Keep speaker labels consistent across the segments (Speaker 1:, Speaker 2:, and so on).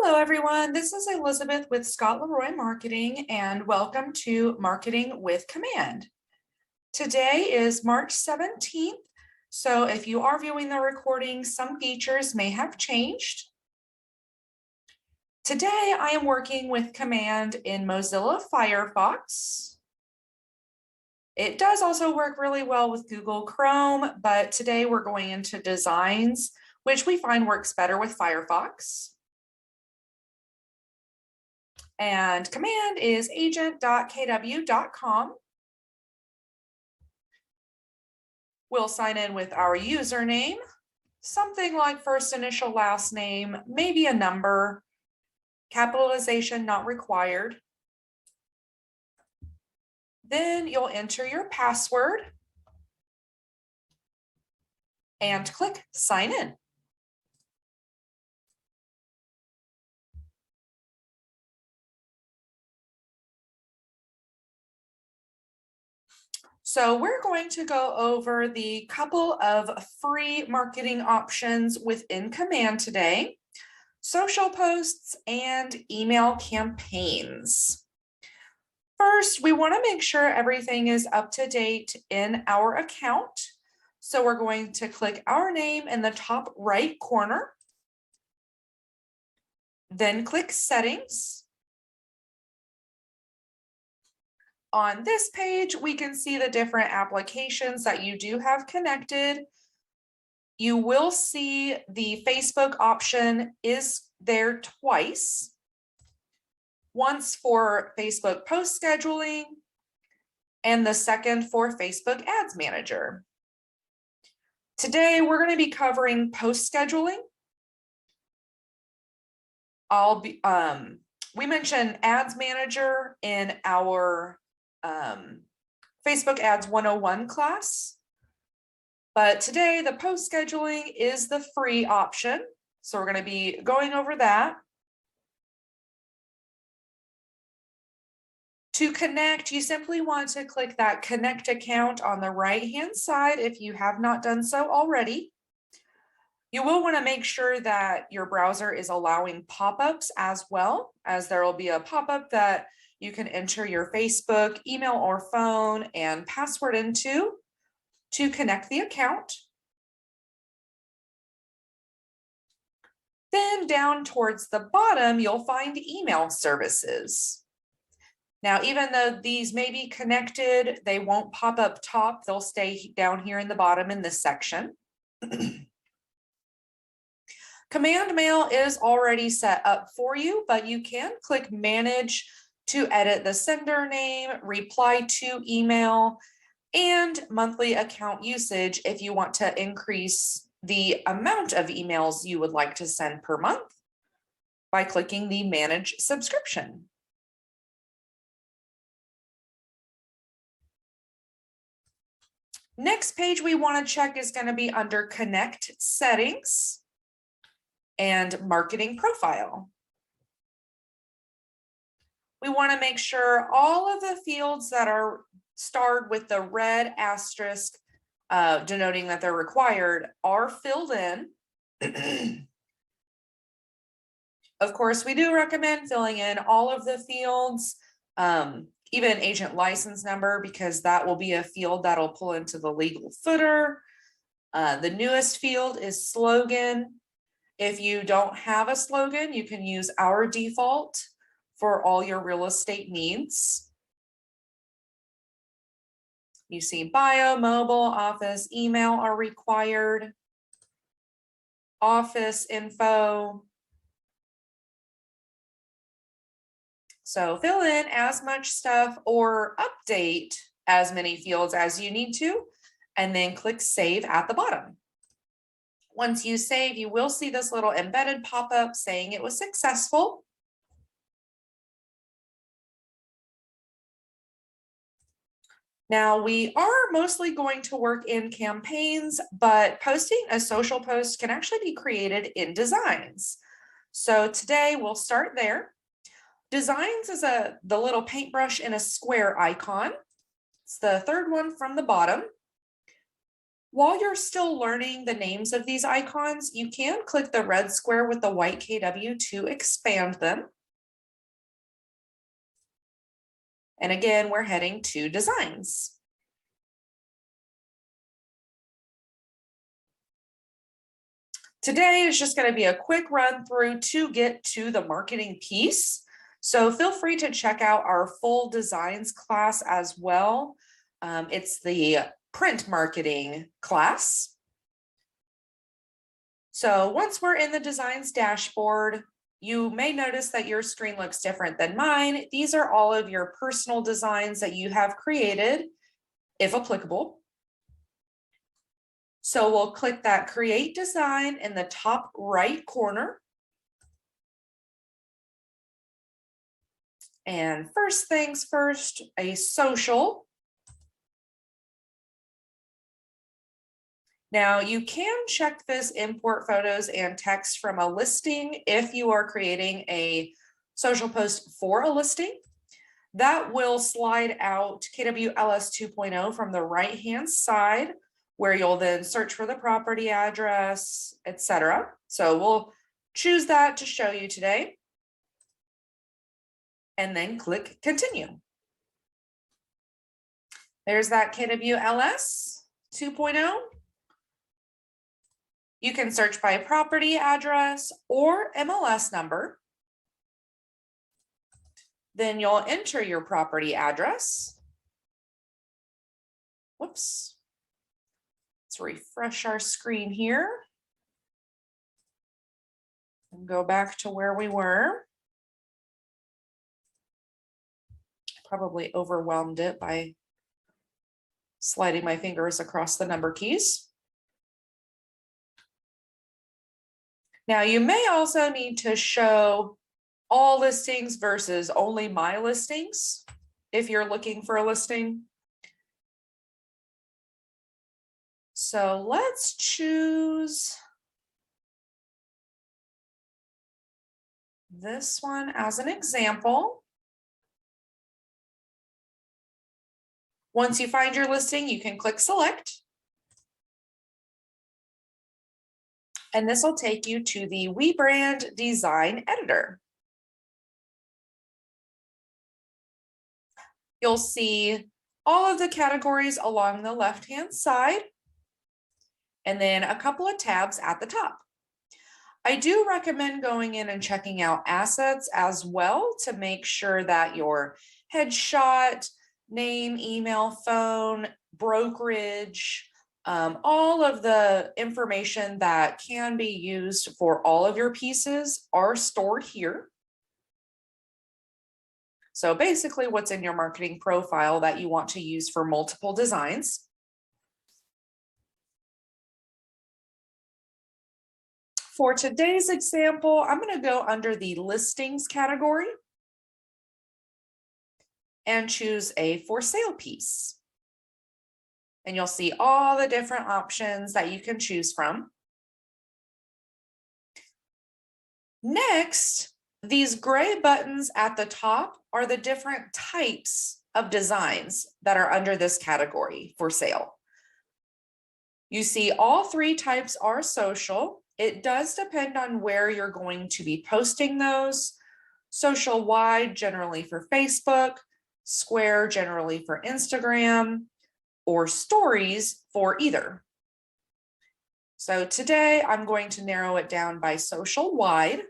Speaker 1: Hello, everyone. This is Elizabeth with Scott Leroy Marketing, and welcome to Marketing with Command. Today is March 17th, so if you are viewing the recording, some features may have changed. Today, I am working with Command in Mozilla Firefox. It does also work really well with Google Chrome, but today we're going into designs, which we find works better with Firefox. And command is agent.kw.com. We'll sign in with our username, something like first initial, last name, maybe a number, capitalization not required. Then you'll enter your password and click sign in. So we're going to go over the couple of free marketing options within Command today: social posts and email campaigns. First, we want to make sure everything is up to date in our account. So we're going to click our name in the top right corner, then click settings. On this page, we can see the different applications that you do have connected. You will see the Facebook option is there twice. Once for Facebook post scheduling, and the second for Facebook Ads Manager. Today, we're going to be covering post scheduling. We mentioned Ads Manager in our Facebook Ads 101 class, but today the post scheduling is the free option. So we're going to be going over that. To connect, you simply want to click that connect account on the right-hand side if you have not done so already. You will want to make sure that your browser is allowing pop-ups as well, as there will be a pop-up that you can enter your Facebook, email, or phone and password into to connect the account. Then down towards the bottom, you'll find email services. Now, even though these may be connected, they won't pop up top. They'll stay down here in the bottom in this section. Command Mail is already set up for you, but you can click Manage to edit the sender name, reply to email, and monthly account usage if you want to increase the amount of emails you would like to send per month by clicking the Manage Subscription. Next page we want to check is going to be under Connect Settings and Marketing Profile. We want to make sure all of the fields that are starred with the red asterisk denoting that they're required are filled in. Of course, we do recommend filling in all of the fields, even agent license number, because that will be a field that'll pull into the legal footer. The newest field is slogan. If you don't have a slogan, you can use our default for all your real estate needs. You see bio, mobile, office, email are required. Office info. So fill in as much stuff or update as many fields as you need to, and then click Save at the bottom. Once you save, you will see this little embedded pop-up saying it was successful. Now, we are mostly going to work in campaigns, but posting a social post can actually be created in designs. So today we'll start there. Designs is the little paintbrush in a square icon. It's the third one from the bottom. While you're still learning the names of these icons, you can click the red square with the white KW to expand them. And again, we're heading to designs. Today is just going to be a quick run through to get to the marketing piece. So feel free to check out our full designs class as well. It's the print marketing class. So once we're in the designs dashboard, you may notice that your screen looks different than mine. These are all of your personal designs that you have created, if applicable. So we'll click that create design in the top right corner. And first things first, a social. Now you can check this import photos and text from a listing if you are creating a social post for a listing. That will slide out KWLS 2.0 from the right-hand side, where you'll then search for the property address, etc. So we'll choose that to show you today. And then click continue. There's that KWLS 2.0. You can search by property address or MLS number. Then you'll enter your property address. Whoops. Let's refresh our screen here. And go back to where we were. Probably overwhelmed it by sliding my fingers across the number keys. Now you may also need to show all listings versus only my listings if you're looking for a listing. So let's choose this one as an example. Once you find your listing, you can click select. And this will take you to the WeBrand Design Editor. You'll see all of the categories along the left-hand side, and then a couple of tabs at the top. I do recommend going in and checking out assets as well to make sure that your headshot, name, email, phone, brokerage, all of the information that can be used for all of your pieces are stored here. So basically what's in your marketing profile that you want to use for multiple designs. For today's example, I'm going to go under the listings category and choose a for sale piece. And you'll see all the different options that you can choose from. Next, these gray buttons at the top are the different types of designs that are under this category for sale. You see all three types are social. It does depend on where you're going to be posting those. Social wide, generally for Facebook, square, generally for Instagram, or stories for either. So today I'm going to narrow it down by social wide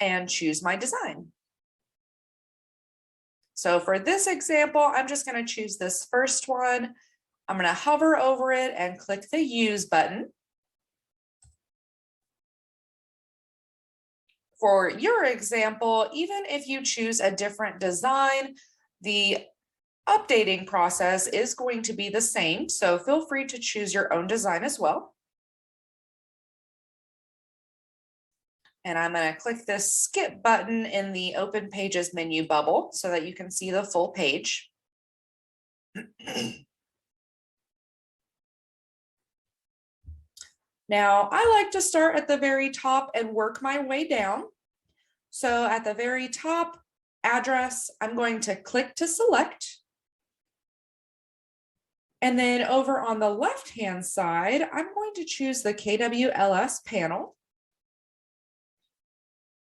Speaker 1: and choose my design. So for this example, I'm just going to choose this first one. I'm going to hover over it and click the use button. For your example, even if you choose a different design, the updating process is going to be the same. So feel free to choose your own design as well. And I'm going to click this skip button in the open pages menu bubble so that you can see the full page. Now, I like to start at the very top and work my way down. So at the very top address, I'm going to click to select. And then over on the left-hand side, I'm going to choose the KWLS panel,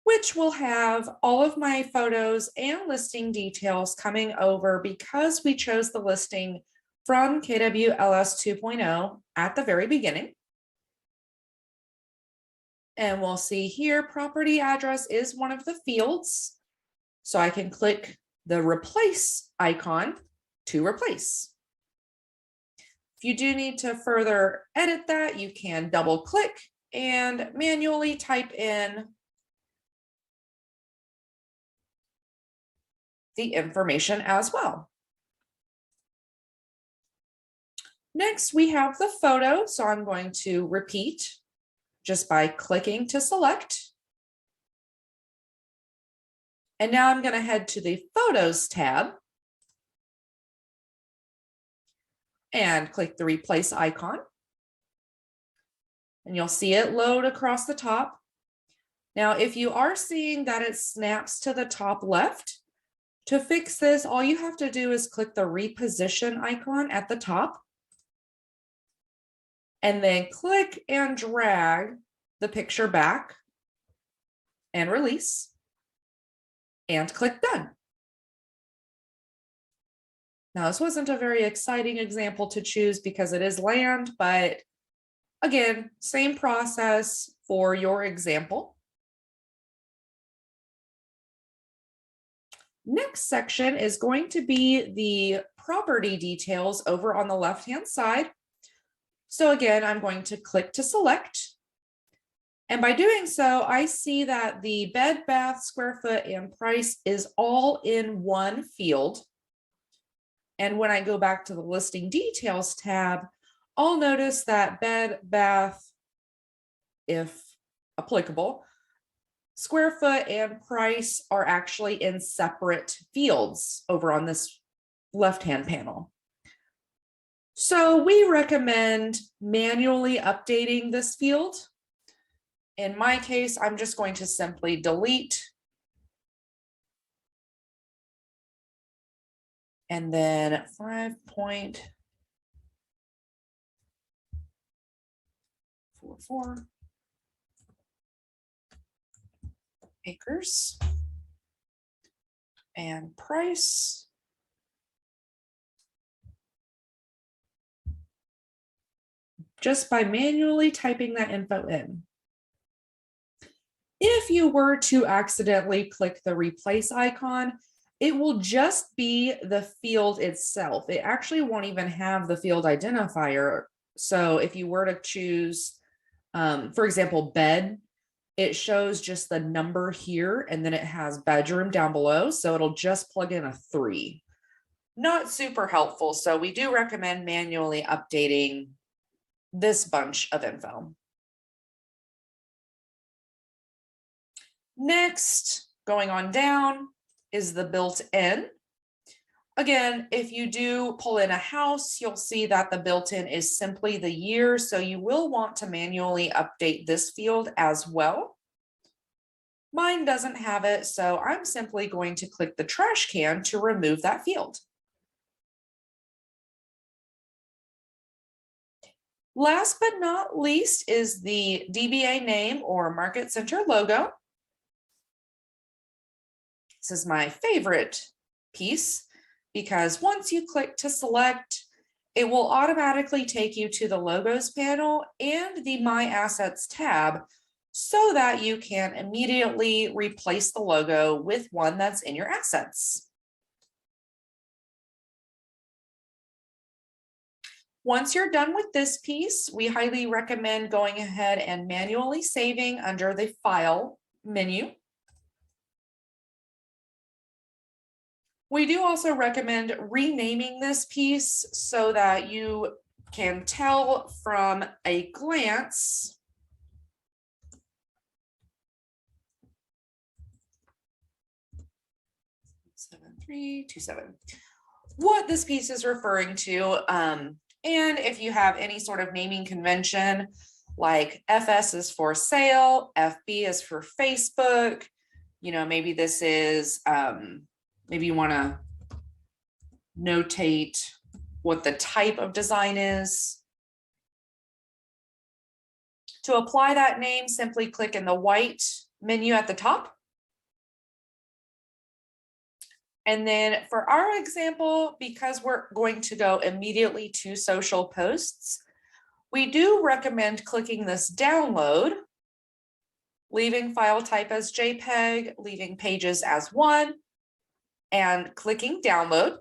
Speaker 1: which will have all of my photos and listing details coming over because we chose the listing from KWLS 2.0 at the very beginning. And we'll see here, property address is one of the fields. So I can click the replace icon to replace. If you do need to further edit that, you can double click and manually type in the information as well. Next, we have the photo. So I'm going to repeat just by clicking to select. And now I'm going to head to the Photos tab and click the replace icon. And you'll see it load across the top. Now, if you are seeing that it snaps to the top left, to fix this, all you have to do is click the reposition icon at the top and then click and drag the picture back and release and click done. Now, this wasn't a very exciting example to choose because it is land, but again, same process for your example. Next section is going to be the property details over on the left-hand side. So again, I'm going to click to select. And by doing so, I see that the bed, bath, square foot, and price is all in one field. And when I go back to the listing details tab, I'll notice that bed, bath, if applicable, square foot and price are actually in separate fields over on this left-hand panel. So we recommend manually updating this field. In my case, I'm just going to simply delete and then 5.44 acres and price. Just by manually typing that info in. If you were to accidentally click the replace icon, it will just be the field itself. It actually won't even have the field identifier. So if you were to choose, for example, bed, it shows just the number here, and then it has bedroom down below. So it'll just plug in a 3. Not super helpful. So we do recommend manually updating this bunch of info. Next, going on down is the built-in. Again, if you do pull in a house, you'll see that the built-in is simply the year. So you will want to manually update this field as well. Mine doesn't have it, so I'm simply going to click the trash can to remove that field. Last but not least is the DBA name or market center logo. This is my favorite piece because once you click to select, it will automatically take you to the logos panel and the My Assets tab so that you can immediately replace the logo with one that's in your assets. Once you're done with this piece, we highly recommend going ahead and manually saving under the File menu. We do also recommend renaming this piece so that you can tell from a glance what this piece is referring to. And if you have any sort of naming convention, like FS is for sale, FB is for Facebook, you know, maybe this is, maybe you want to notate what the type of design is. To apply that name, simply click in the white menu at the top. And then for our example, because we're going to go immediately to social posts, we do recommend clicking this download, leaving file type as JPEG, leaving pages as one, and clicking download.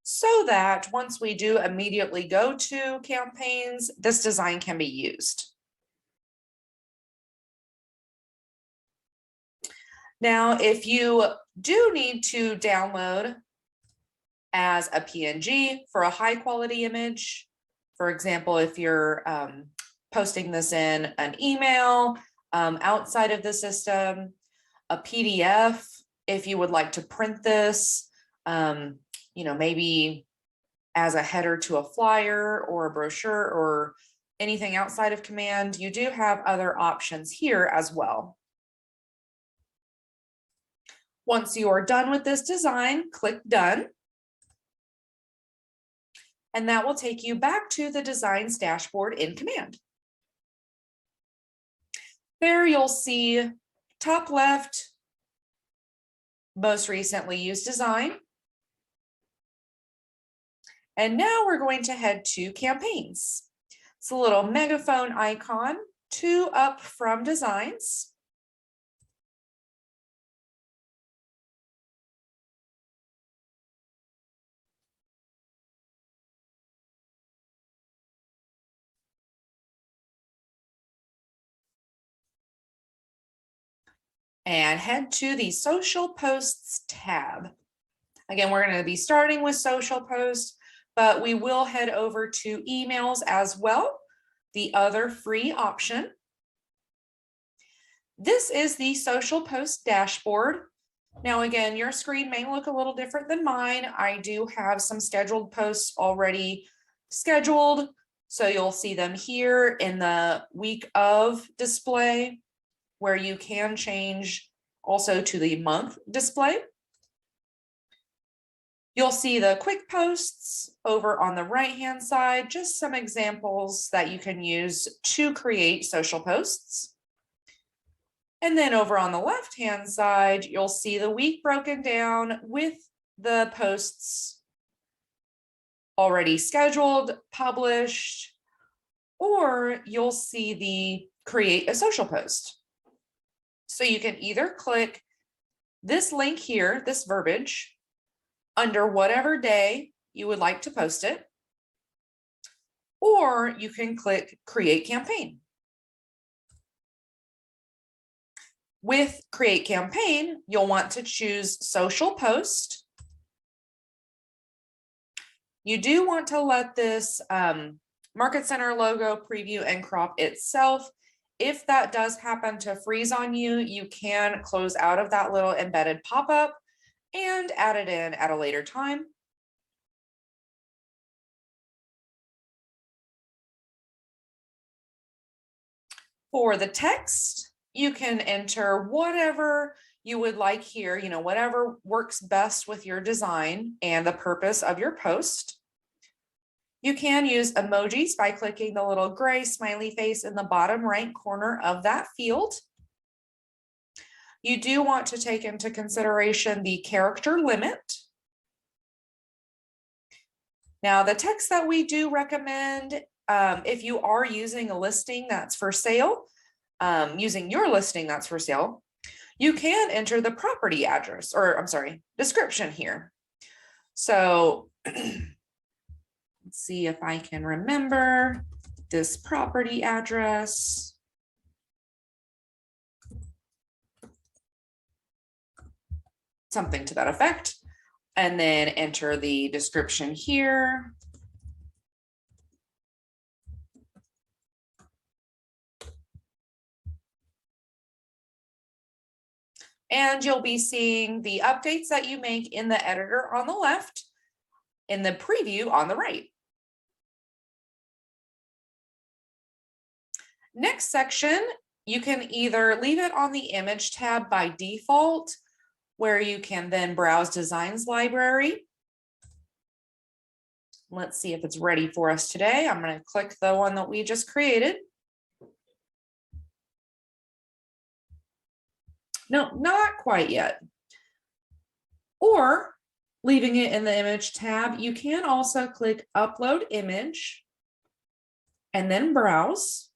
Speaker 1: So that once we do immediately go to campaigns, this design can be used. Now, if you do need to download as a PNG for a high quality image, for example, if you're posting this in an email outside of the system, a PDF, if you would like to print this, maybe as a header to a flyer or a brochure or anything outside of Command, you do have other options here as well. Once you are done with this design, click Done. And that will take you back to the Designs dashboard in Command. There you'll see top left, most recently used design. And now we're going to head to campaigns. It's a little megaphone icon, 2 up from designs. And head to the social posts tab. Again, we're going to be starting with social posts, but we will head over to emails as well, the other free option. This is the social post dashboard. Now, again, your screen may look a little different than mine. I do have some scheduled posts already scheduled, so you'll see them here in the week of display, where you can change also to the month display. You'll see the quick posts over on the right-hand side, just some examples that you can use to create social posts. And then over on the left-hand side, you'll see the week broken down with the posts already scheduled, published, or you'll see the create a social post. So you can either click this link here, this verbiage, under whatever day you would like to post it, or you can click Create Campaign. With Create Campaign, you'll want to choose Social Post. You do want to let this Market Center logo preview and crop itself. If that does happen to freeze on you, you can close out of that little embedded pop-up and add it in at a later time. For the text, you can enter whatever you would like here, whatever works best with your design and the purpose of your post. You can use emojis by clicking the little gray smiley face in the bottom right corner of that field. You do want to take into consideration the character limit. Now, the text that we do recommend, if you are using a listing that's for sale, using your listing that's for sale, you can enter the property address, or I'm sorry, description here. So let's see if I can remember this property address. Something to that effect. And then enter the description here. And you'll be seeing the updates that you make in the editor on the left, in the preview on the right. Next section, you can either leave it on the image tab by default, where you can then browse designs library. Let's see if it's ready for us today. I'm going to click the one that we just created. No, not quite yet. Or leaving it in the image tab, you can also click upload image and then browse.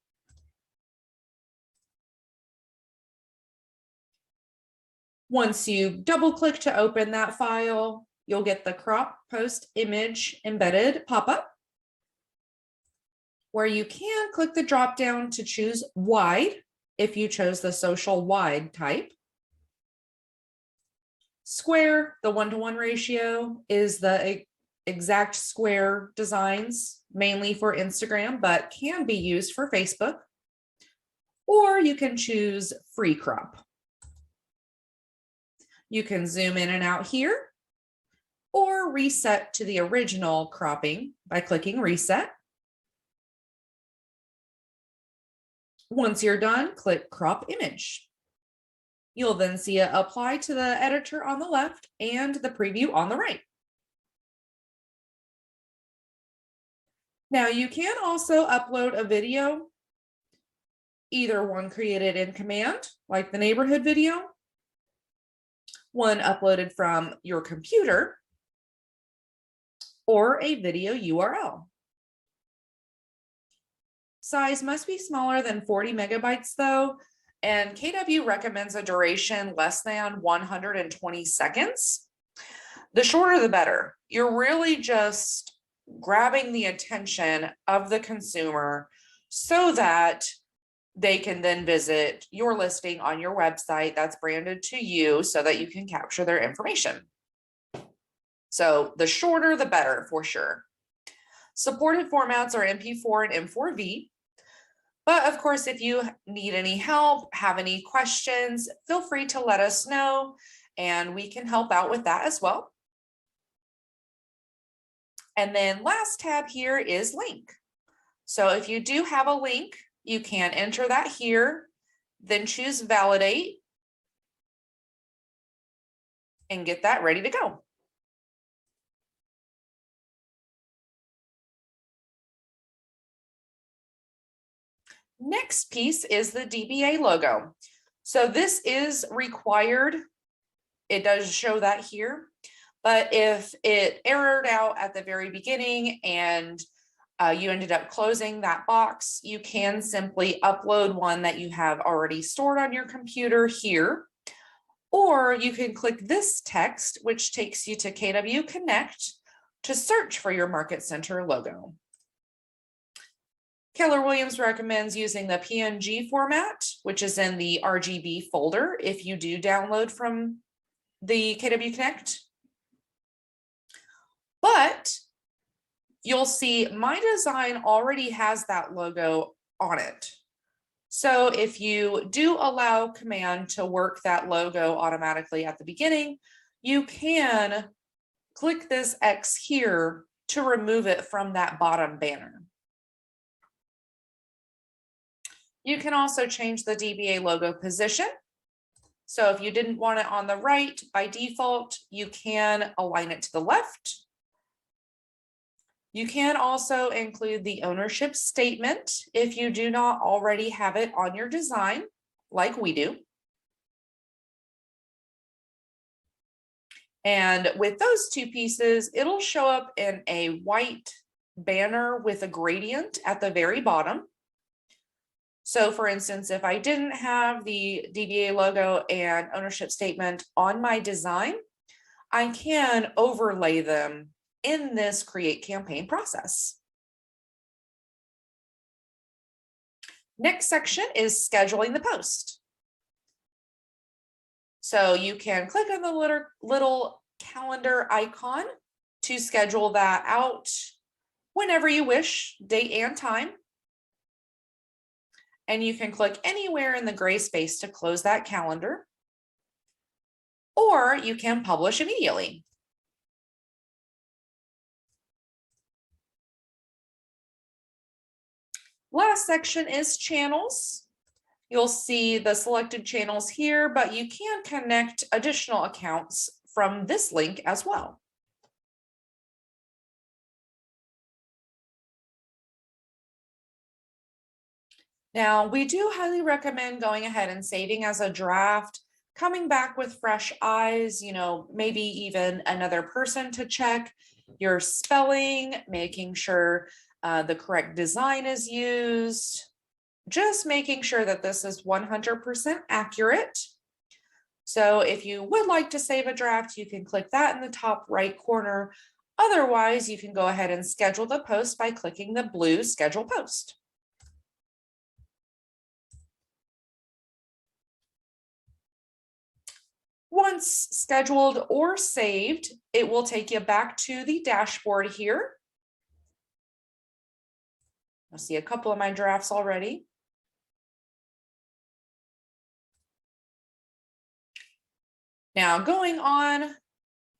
Speaker 1: Once you double click to open that file, you'll get the crop post image embedded pop-up, where you can click the drop down to choose wide if you chose the social wide type. Square, the 1-to-1 ratio, is the exact square designs, mainly for Instagram, but can be used for Facebook. Or you can choose free crop. You can zoom in and out here, or reset to the original cropping by clicking reset. Once you're done, click crop image. You'll then see it apply to the editor on the left and the preview on the right. Now you can also upload a video, either one created in Command, like the neighborhood video, one uploaded from your computer, or a video URL. Size must be smaller than 40 megabytes though, and KW recommends a duration less than 120 seconds. The shorter the better. You're really just grabbing the attention of the consumer so that they can then visit your listing on your website that's branded to you so that you can capture their information. So the shorter, the better for sure. Supported formats are MP4 and M4V. But of course, if you need any help, have any questions, feel free to let us know and we can help out with that as well. And then last tab here is link. So if you do have a link, you can enter that here, then choose validate and get that ready to go. Next piece is the Dba logo. So this is required. It does show that here, but if it errored out at the very beginning and you ended up closing that box, you can simply upload one that you have already stored on your computer here, or you can click this text, which takes you to KW Connect to search for your Market Center logo. Keller Williams recommends using the PNG format, which is in the RGB folder if you do download from the KW Connect. But you'll see my design already has that logo on it. So if you do allow Command to work that logo automatically at the beginning, you can click this X here to remove it from that bottom banner. You can also change the Dba logo position. So if you didn't want it on the right by default, you can align it to the left. You can also include the ownership statement if you do not already have it on your design, like we do. And with those two pieces, it'll show up in a white banner with a gradient at the very bottom. So for instance, if I didn't have the Dba logo and ownership statement on my design, I can overlay them in this create campaign process. Next section is scheduling the post. So you can click on the little calendar icon to schedule that out whenever you wish, date and time. And you can click anywhere in the gray space to close that calendar, or you can publish immediately. Last section is channels. You'll see the selected channels here, but you can connect additional accounts from this link as well. Now, we do highly recommend going ahead and saving as a draft, coming back with fresh eyes, maybe even another person to check your spelling, making sure the correct design is used, just making sure that this is 100% accurate. So if you would like to save a draft, you can click that in the top right corner. Otherwise, you can go ahead and schedule the post by clicking the blue schedule post. Once scheduled or saved, it will take you back to the dashboard here. You'll see a couple of my drafts already. Now going on,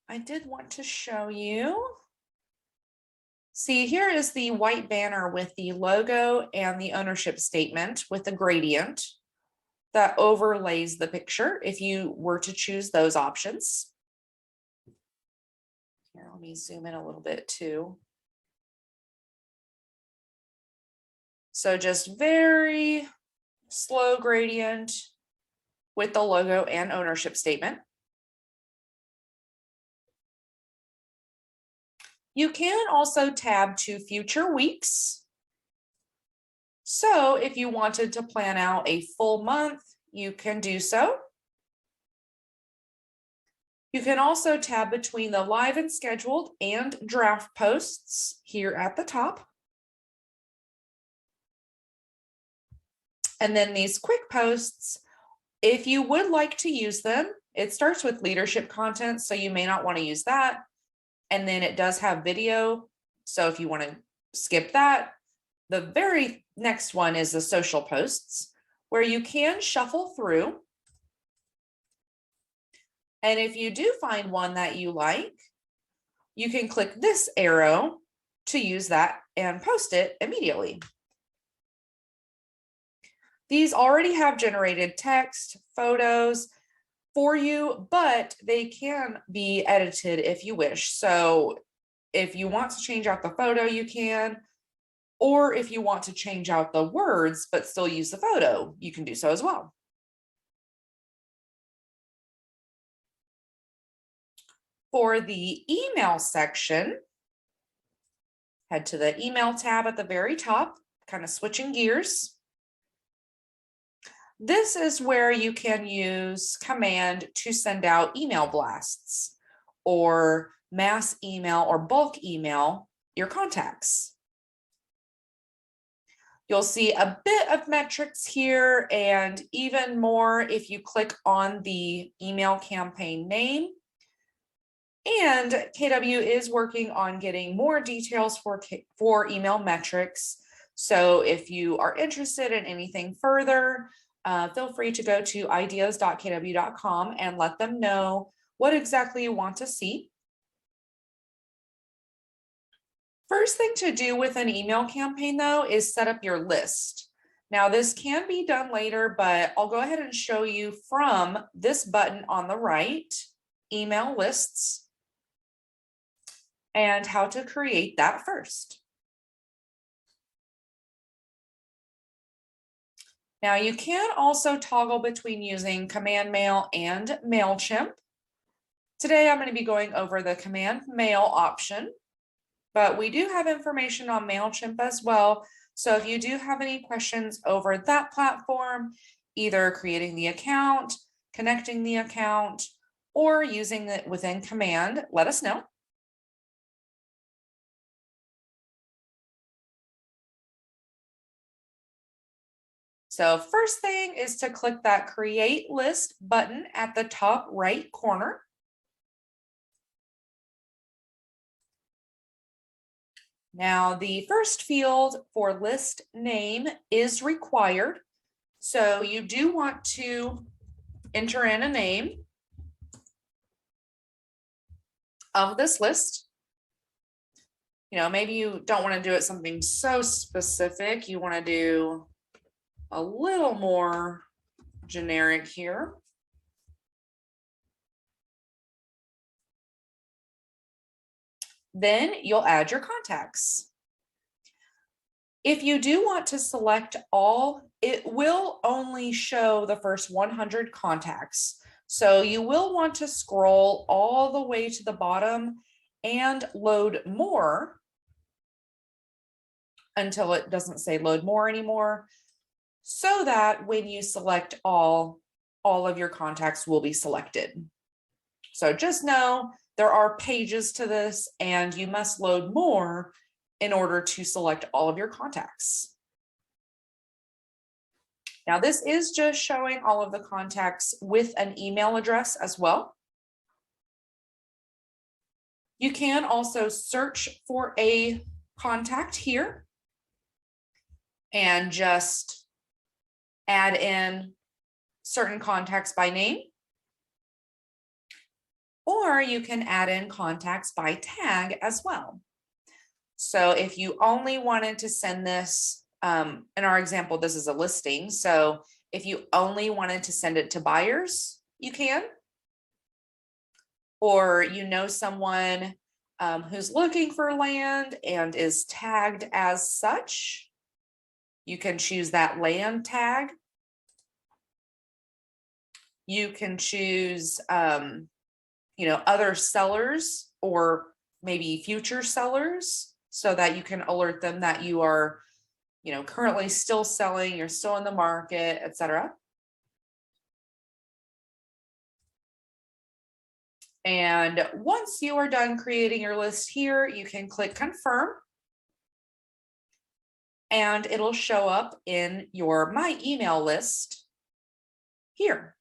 Speaker 1: I did want to show you. See, here is the white banner with the logo and the ownership statement with the gradient that overlays the picture if you were to choose those options. Here, let me zoom in a little bit too. So just very slow gradient with the logo and ownership statement. You can also tab to future weeks. So if you wanted to plan out a full month, you can do so. You can also tab between the live and scheduled and draft posts here at the top. And then these quick posts, if you would like to use them, it starts with leadership content, so you may not want to use that. And then it does have video. So if you want to skip that, the very next one is the social posts, where you can shuffle through. And if you do find one that you like, you can click this arrow to use that and post it immediately. These already have generated text, photos for you, but they can be edited if you wish. So if you want to change out the photo, you can, or if you want to change out the words, but still use the photo, you can do so as well. For the email section, head to the email tab at the very top, kind of switching gears. This is where you can use command to send out email blasts or mass email or bulk email your contacts. You'll see a bit of metrics here and even more if you click on the email campaign name. And KW is working on getting more details for email metrics. So if you are interested in anything further, feel free to go to ideas.kw.com and let them know what exactly you want to see. First thing to do with an email campaign, though, is set up your list. Now, this can be done later, but I'll go ahead and show you from this button on the right, email lists, and how to create that first. Now you can also toggle between using Command Mail and MailChimp. Today I'm going to be going over the Command Mail option, but we do have information on MailChimp as well. So if you do have any questions over that platform, either creating the account, connecting the account, or using it within Command, let us know. So first thing is to click that Create List button at the top right corner. Now the first field for list name is required. So you do want to enter in a name of this list. Maybe you don't want to do it something so specific. You want to do a little more generic here. Then you'll add your contacts. If you do want to select all, it will only show the first 100 contacts. So you will want to scroll all the way to the bottom and load more until it doesn't say load more anymore, so that when you select all of your contacts will be selected. So just know there are pages to this and you must load more in order to select all of your contacts. Now, this is just showing all of the contacts with an email address as well. You can also search for a contact here and just add in certain contacts by name. Or you can add in contacts by tag as well. So if you only wanted to send this, in our example, this is a listing. So if you only wanted to send it to buyers, you can. Or you know someone who's looking for land and is tagged as such, you can choose that land tag. You can choose, other sellers or maybe future sellers, so that you can alert them that you are, currently still selling, you're still in the market, etc. And once you are done creating your list here, you can click confirm and it'll show up in your My Email list here.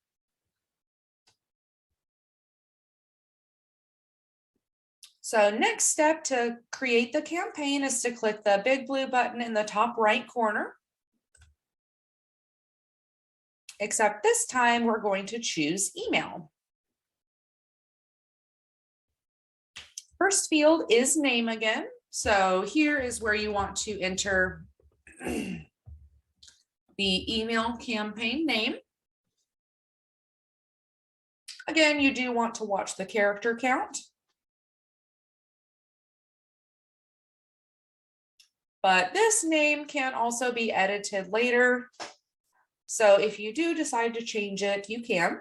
Speaker 1: So next step to create the campaign is to click the big blue button in the top right corner. Except this time we're going to choose email. First field is name again. So here is where you want to enter the email campaign name. Again, you do want to watch the character count. But this name can also be edited later. So if you do decide to change it, you can.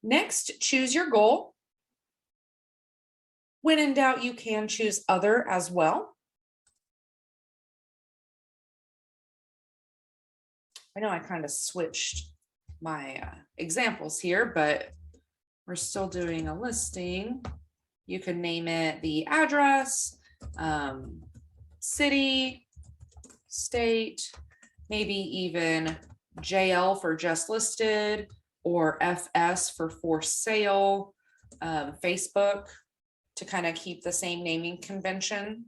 Speaker 1: Next, choose your goal. When in doubt, you can choose other as well. I know I kind of switched my examples here, but we're still doing a listing. You can name it the address, city, state, maybe even JL for just listed, or FS for sale, Facebook, to kind of keep the same naming convention.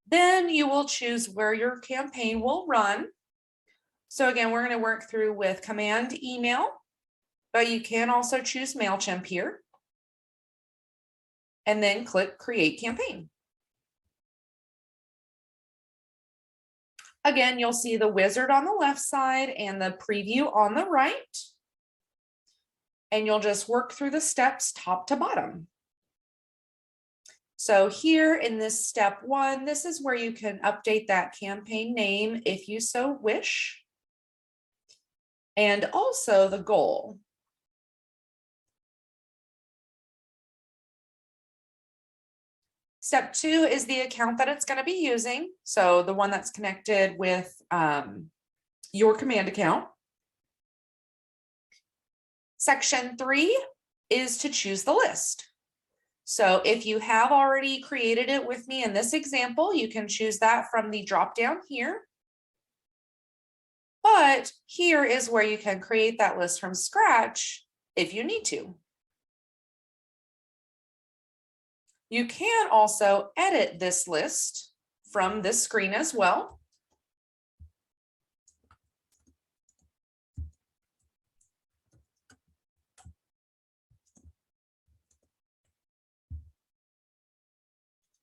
Speaker 1: Then you will choose where your campaign will run. So again, we're going to work through with command email, but you can also choose MailChimp here. And then click Create Campaign. Again, you'll see the wizard on the left side and the preview on the right. And you'll just work through the steps top to bottom. So here in this step 1, this is where you can update that campaign name if you so wish. And also the goal. Step 2 is the account that it's going to be using. So the one that's connected with your command account. Section 3 is to choose the list. So if you have already created it with me in this example, you can choose that from the drop down here. But here is where you can create that list from scratch if you need to. You can also edit this list from this screen as well.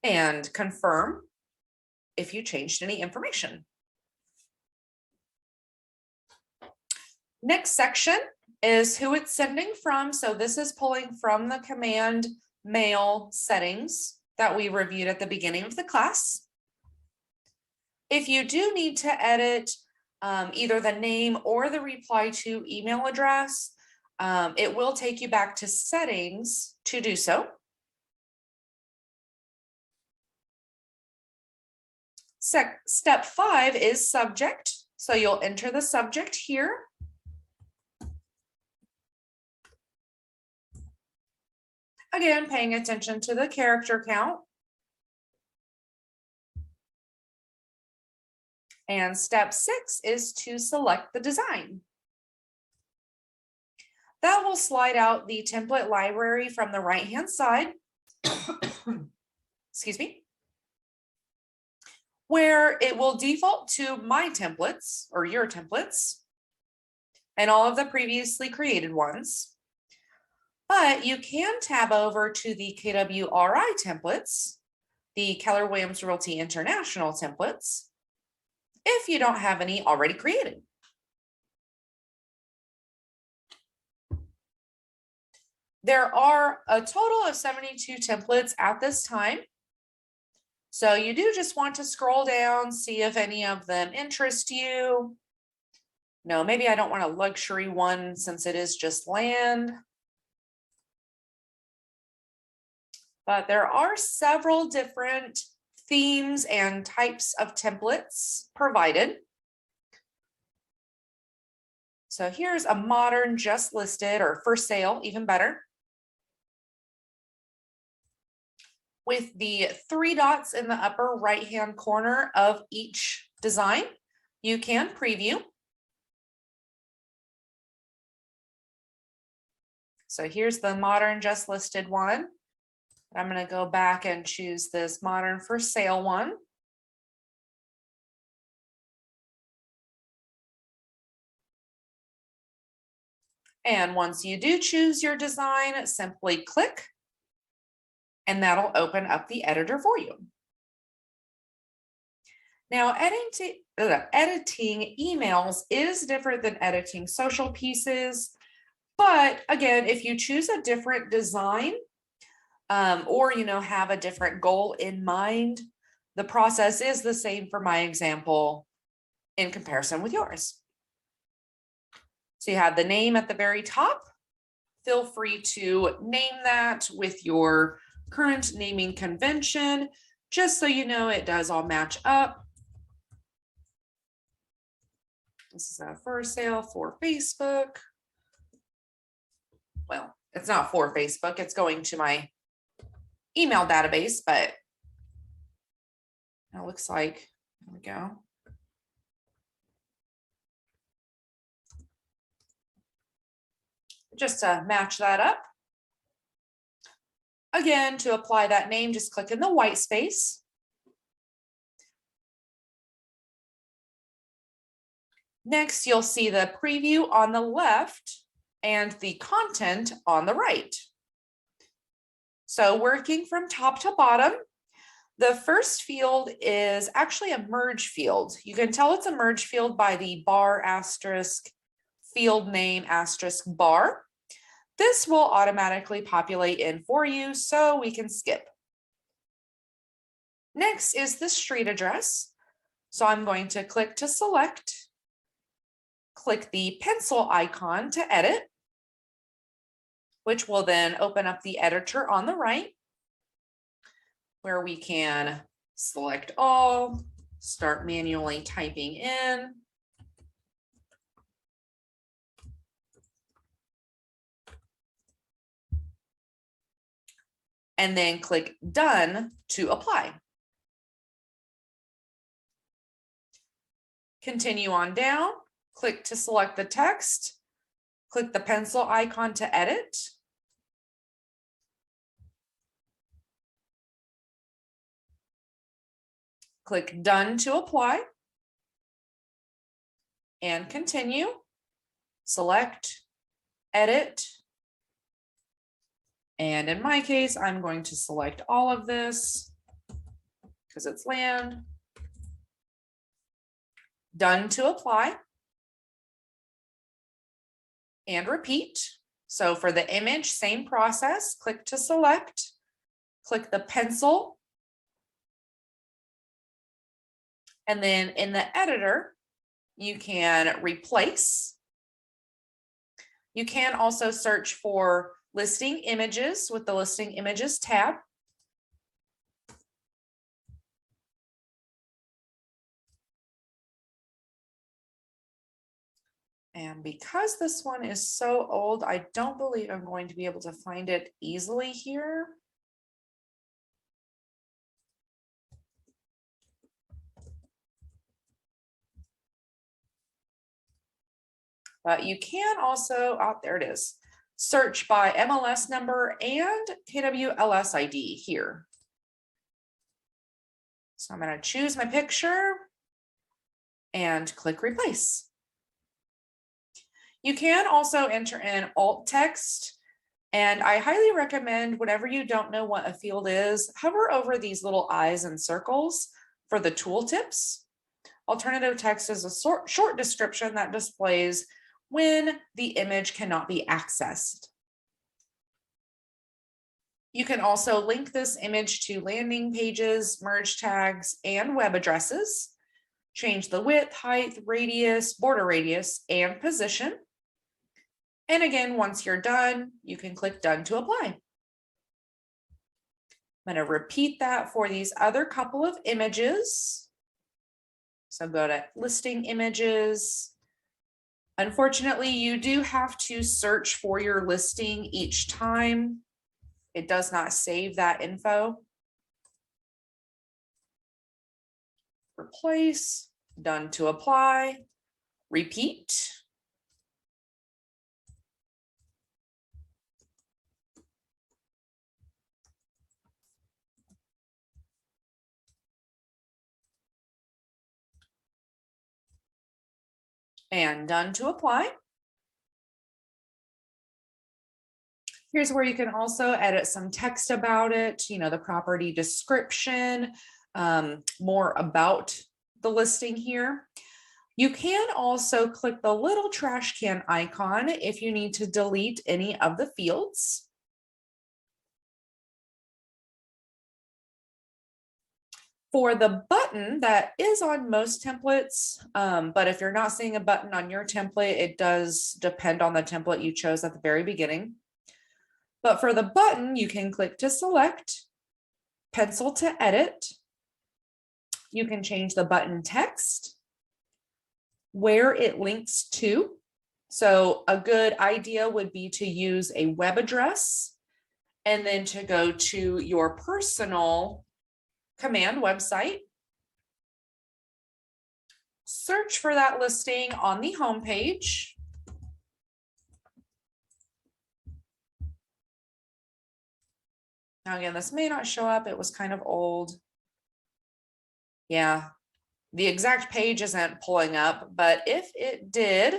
Speaker 1: and confirm if you changed any information. Next section is who it's sending from. So this is pulling from the command mail settings that we reviewed at the beginning of the class. If you do need to edit either the name or the reply to email address, it will take you back to settings to do so. Step 5 is subject. So you'll enter the subject here. Again, paying attention to the character count. And step 6 is to select the design. That will slide out the template library from the right-hand side. Excuse me. Where it will default to my templates or your templates and all of the previously created ones. But you can tab over to the KWRI templates, the Keller Williams Realty International templates, if you don't have any already created. There are a total of 72 templates at this time. So you do just want to scroll down, see if any of them interest you. No, maybe I don't want a luxury one since it is just land. But there are several different themes and types of templates provided. So here's a modern just listed or for sale, even better. With the 3 dots in the upper right-hand corner of each design, you can preview. So here's the modern just listed one. I'm going to go back and choose this modern for sale one. And once you do choose your design, simply click, and that'll open up the editor for you. Now, editing emails is different than editing social pieces. But again, if you choose a different design, or have a different goal in mind, the process is the same for my example in comparison with yours. So you have the name at the very top. Feel free to name that with your current naming convention, just so you know it does all match up. This is a for sale for Facebook. Well, it's not for Facebook, it's going to my email database, but it looks like, there we go. Just to match that up. Again, to apply that name, just click in the white space. Next, you'll see the preview on the left and the content on the right. So working from top to bottom, the first field is actually a merge field. You can tell it's a merge field by the bar asterisk field name asterisk bar. This will automatically populate in for you, so we can skip. Next is the street address. So I'm going to click to select, click the pencil icon to edit, which will then open up the editor on the right, where we can select all, start manually typing in. And then click Done to apply. Continue on down, click to select the text, click the pencil icon to edit. Click Done to apply. And continue. Select, edit. And in my case, I'm going to select all of this. because it's land. Done to apply. And repeat. So for the image, same process, click to select, click the pencil. And then in the editor, you can replace. You can also search for listing images with the listing images tab. And because this one is so old, I don't believe I'm going to be able to find it easily here. But you can also, oh, there it is, search by MLS number and KWLS ID here. So I'm going to choose my picture and click replace. You can also enter in alt text, and I highly recommend whenever you don't know what a field is, hover over these little eyes and circles for the tooltips. Alternative text is a short description that displays when the image cannot be accessed. You can also link this image to landing pages, merge tags, and web addresses. Change the width, height, radius, border radius, and position. And again, once you're done, you can click done to apply. I'm going to repeat that for these other couple of images. So go to listing images. Unfortunately, you do have to search for your listing each time. It does not save that info. Replace, done to apply, repeat. And done to apply. Here's where you can also edit some text about it, the property description, more about the listing here. You can also click the little trash can icon if you need to delete any of the fields. For the button, that is on most templates, but if you're not seeing a button on your template, it does depend on the template you chose at the very beginning. But for the button, you can click to select, pencil to edit. You can change the button text, where it links to. So a good idea would be to use a web address and then to go to your personal command website. Search for that listing on the home page. Now again, this may not show up. It was kind of old. Yeah, the exact page isn't pulling up, but if it did,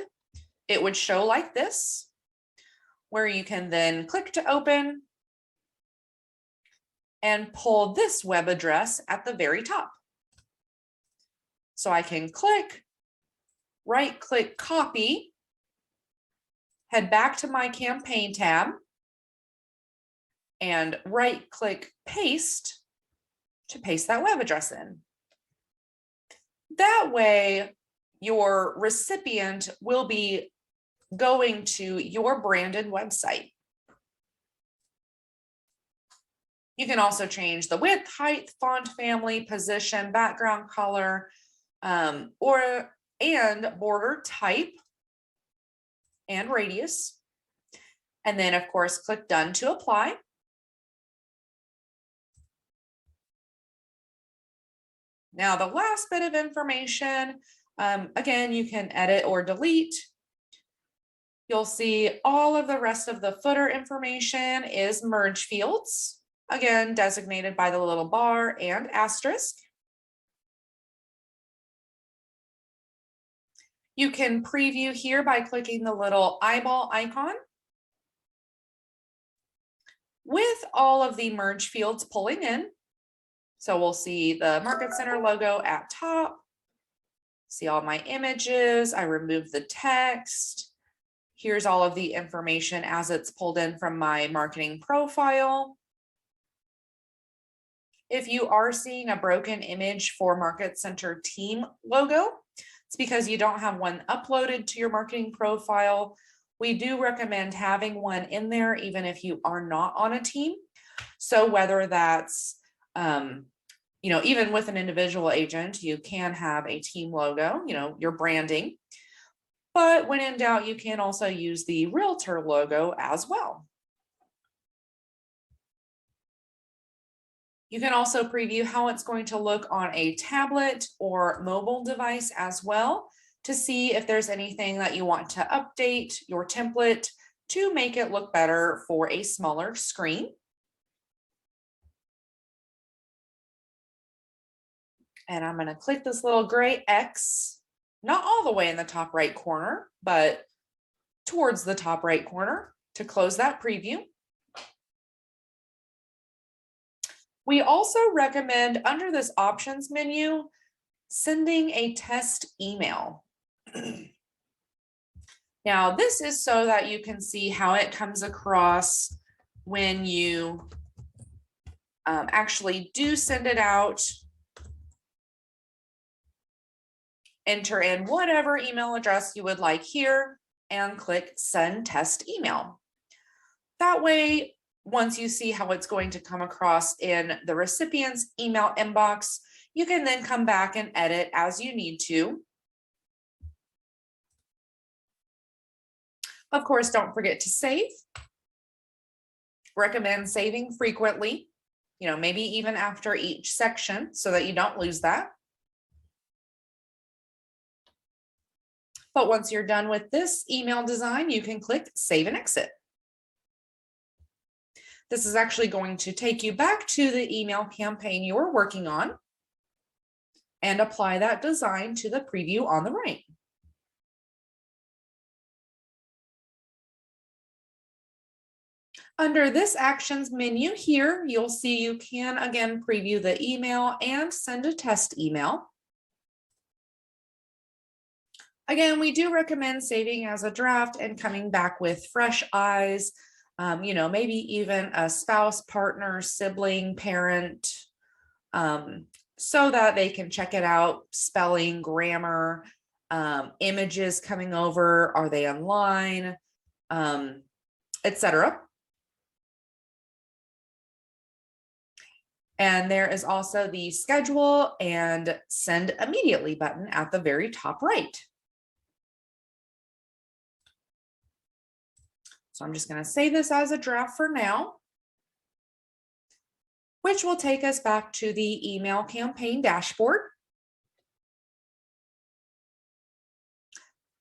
Speaker 1: it would show like this, where you can then click to open and pull this web address at the very top. So I can click, right-click copy, head back to my campaign tab, and right-click paste to paste that web address in. That way, your recipient will be going to your branded website. You can also change the width, height, font family, position, background color, and border type and radius. And then, of course, click done to apply. Now, the last bit of information, again, you can edit or delete. You'll see all of the rest of the footer information is merge fields. Again, designated by the little bar and asterisk. You can preview here by clicking the little eyeball icon. With all of the merge fields pulling in, So we'll see the Market Center logo at top, see all my images, I removed the text. Here's all of the information as it's pulled in from my marketing profile. If you are seeing a broken image for Market Center team logo, it's because you don't have one uploaded to your marketing profile. We do recommend having one in there, even if you are not on a team. So whether that's, even with an individual agent, you can have a team logo, your branding. But when in doubt, you can also use the realtor logo as well. You can also preview how it's going to look on a tablet or mobile device as well to see if there's anything that you want to update your template to make it look better for a smaller screen. And I'm going to click this little gray X, not all the way in the top right corner, but towards the top right corner to close that preview. We also recommend under this options menu, sending a test email. Now, this is so that you can see how it comes across when you actually do send it out. Enter in whatever email address you would like here and click send test email. That way, once you see how it's going to come across in the recipient's email inbox, you can then come back and edit as you need to. Of course, don't forget to save. Recommend saving frequently, maybe even after each section so that you don't lose that. But once you're done with this email design, you can click Save and Exit. This is actually going to take you back to the email campaign you were working on and apply that design to the preview on the right. Under this actions menu here, you'll see you can again preview the email and send a test email. Again, we do recommend saving as a draft and coming back with fresh eyes, maybe even a spouse, partner, sibling, parent, so that they can check it out, spelling, grammar, images coming over, are they online, etc. And there is also the schedule and send immediately button at the very top right. So I'm just going to save this as a draft for now, which will take us back to the email campaign dashboard.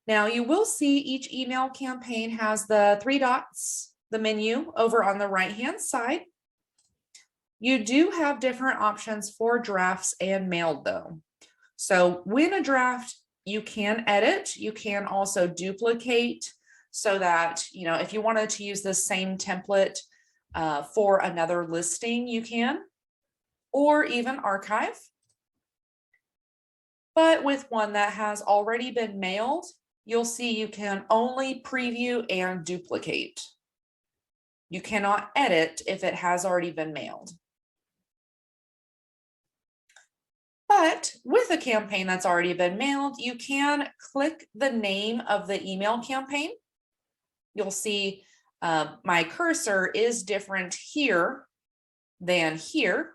Speaker 1: Now you will see each email campaign has the 3 dots, the menu over on the right-hand side. You do have different options for drafts and mailed though. So when a draft, you can edit, you can also duplicate, so that, if you wanted to use the same template for another listing, you can, or even archive. But with one that has already been mailed, you'll see you can only preview and duplicate. You cannot edit if it has already been mailed. But with a campaign that's already been mailed, you can click the name of the email campaign. You'll see my cursor is different here than here.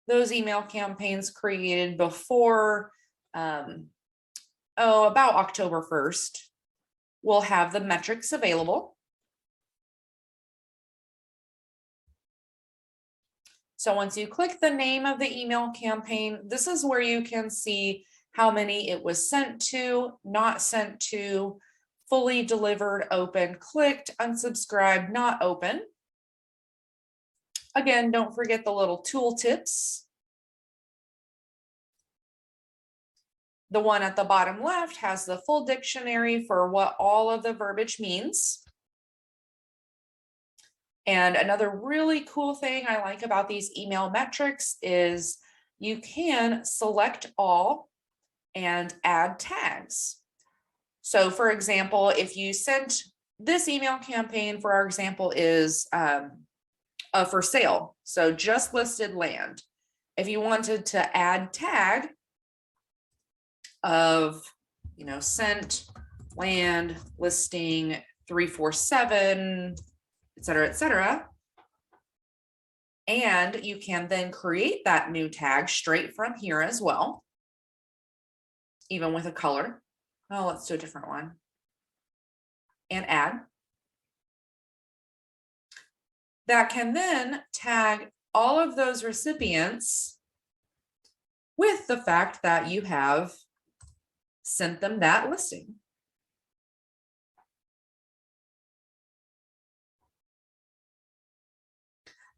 Speaker 1: Those email campaigns created before, about October 1st, will have the metrics available. So once you click the name of the email campaign, this is where you can see how many it was sent to, not sent to, fully delivered, open, clicked, unsubscribed, not open. Again, don't forget the little tool tips. The one at the bottom left has the full dictionary for what all of the verbiage means. And another really cool thing I like about these email metrics is you can select all and add tags. So for example, if you sent this email campaign, for our example, is for sale, so just listed land. If you wanted to add tag of, sent land listing 347, et cetera, and you can then create that new tag straight from here as well, even with a color. Oh, let's do a different one and add. That can then tag all of those recipients with the fact that you have sent them that listing.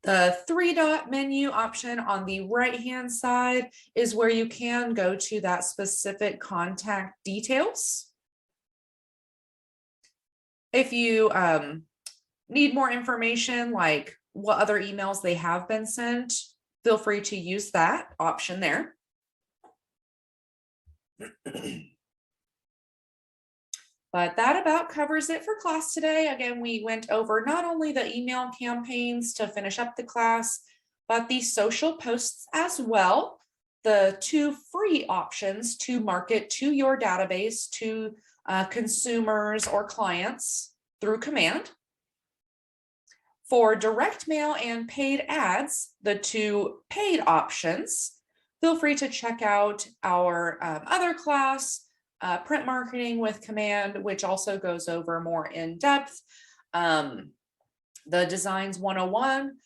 Speaker 1: The 3-dot menu option on the right-hand side is where you can go to that specific contact details. If you need more information, like what other emails they have been sent, feel free to use that option there. But that about covers it for class today. Again, we went over not only the email campaigns to finish up the class, but the social posts as well. The 2 free options to market to your database to consumers or clients through command. For direct mail and paid ads, the 2 paid options, feel free to check out our other class, print marketing with command, which also goes over more in depth, the designs 101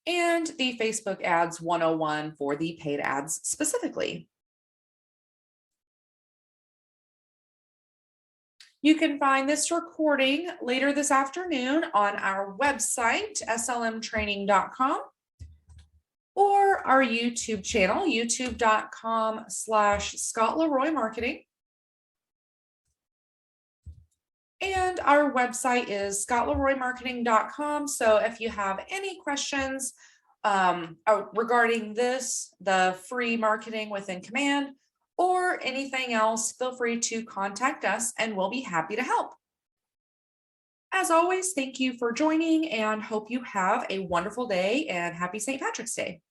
Speaker 1: and the Facebook ads 101 for the paid ads specifically. You can find this recording later this afternoon on our website, slmtraining.com, or our YouTube channel, youtube.com/ScottLeroy-Marketing. And our website is scottleroymarketing.com. So if you have any questions regarding this, the free marketing within command, or anything else, feel free to contact us and we'll be happy to help. As always, thank you for joining and hope you have a wonderful day and happy St. Patrick's Day.